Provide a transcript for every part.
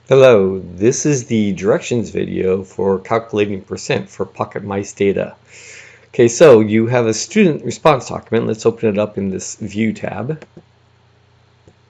Hello, this is the directions video for calculating percent for Pocke mice data. Okay, so you have a student response document. Let's open it up in this View tab.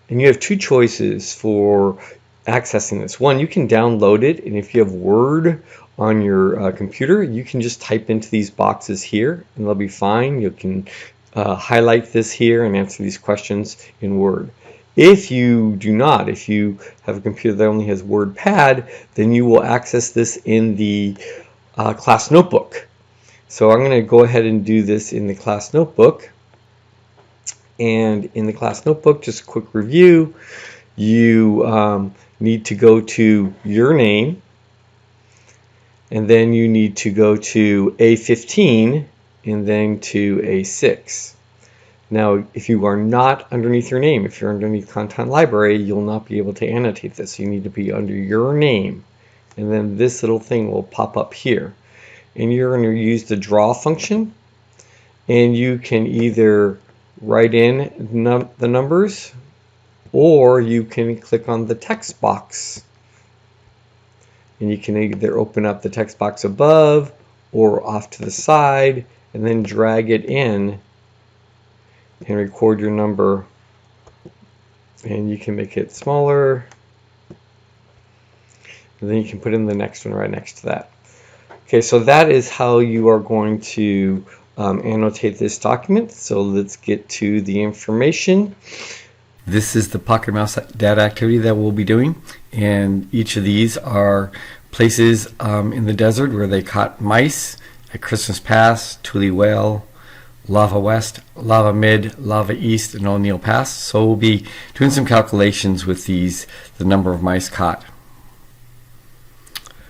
And you have two choices for accessing this. One, you can download it, and if you have Word on your computer, you can just type into these boxes here, and they'll be fine. You can highlight this here and answer these questions in Word. If you do not, if you have a computer that only has WordPad, then you will access this in the class notebook. So I'm going to go ahead and do this in the class notebook. And in the class notebook, just a quick review, you need to go to your name, and then you need to go to A15 and then to A6. Now, if you are not underneath your name, if you're underneath Content Library, you'll not be able to annotate this. You need to be under your name, and then this little thing will pop up here. And you're going to use the draw function, and you can either write in the numbers, or you can click on the text box. And you can either open up the text box above or off to the side, and then drag it in and record your number, and you can make it smaller, and then you can put in the next one right next to that. Okay, so that is how you are going to annotate this document. So let's get to the information. This is the Pocke Mouse data activity that we'll be doing, and each of these are places in the desert where they caught mice at Christmas Pass, Tule Whale, Lava West, Lava Mid, Lava East, and O'Neill Pass. So we'll be doing some calculations with these, the number of mice caught.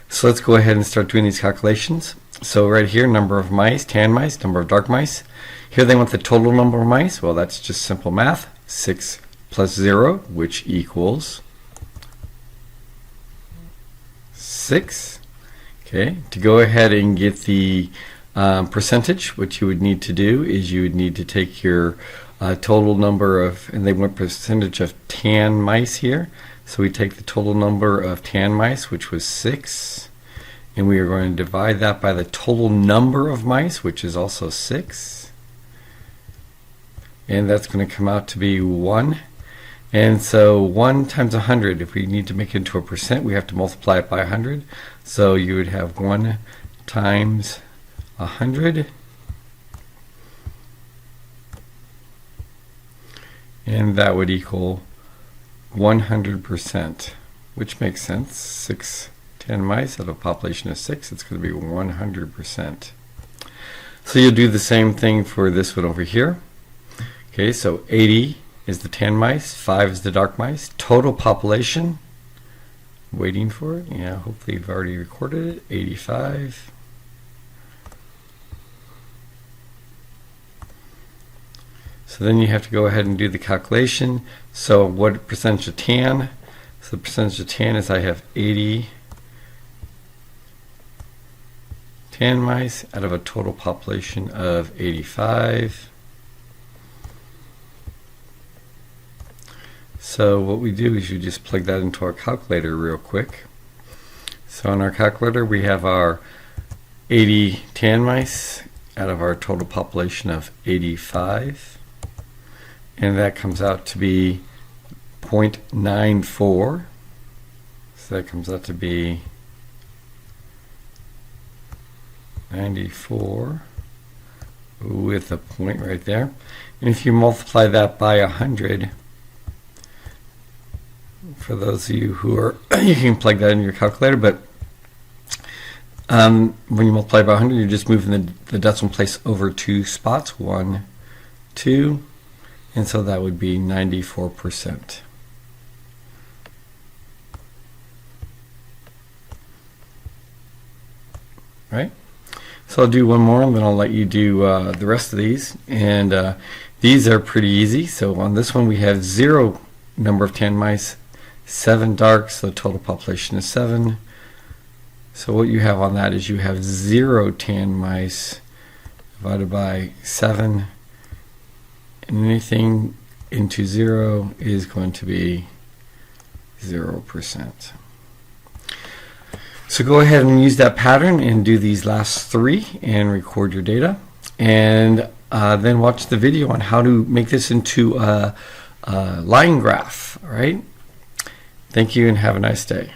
So let's go ahead and start doing these calculations. So right here, number of mice, tan mice, number of dark mice. Here they want the total number of mice. Well, that's just simple math. 6 plus 0, which equals 6. Okay, to go ahead and get the percentage, what you would need to do is you would need to take your total number of, and they want percentage of tan mice here. So we take the total number of tan mice, which was 6, and we are going to divide that by the total number of mice, which is also 6. And that's going to come out to be 1. And so 1 times 100, if we need to make it into a percent, we have to multiply it by 100. So you would have 1 times 100. And that would equal 100%, which makes sense. 10 mice out of a population of 6, it's going to be 100%. So you'll do the same thing for this one over here. Okay, so 80 is the tan mice, 5 is the dark mice. Total population, waiting for it. Yeah, hopefully you've already recorded it. 85. So then you have to go ahead and do the calculation. So what percentage of tan? So the percentage of tan is I have 80 tan mice out of a total population of 85. So what we do is you just plug that into our calculator real quick. So in our calculator we have our 80 tan mice out of our total population of 85. And that comes out to be 0.94. So that comes out to be 94 with a point right there. And if you multiply that by 100, for those of you who are, you can plug that in your calculator, but when you multiply by 100, you're just moving the decimal place over 2 spots, 1, 2, and so that would be 94%. Right? So I'll do one more, and then I'll let you do the rest of these. And these are pretty easy. So on this one, we have 0 number of tan mice, 7 dark, so the total population is 7. So what you have on that is you have 0 tan mice divided by 7, and anything into 0 is going to be 0%. So go ahead and use that pattern and do these last 3 and record your data. And then watch the video on how to make this into a line graph. All right. Thank you and have a nice day.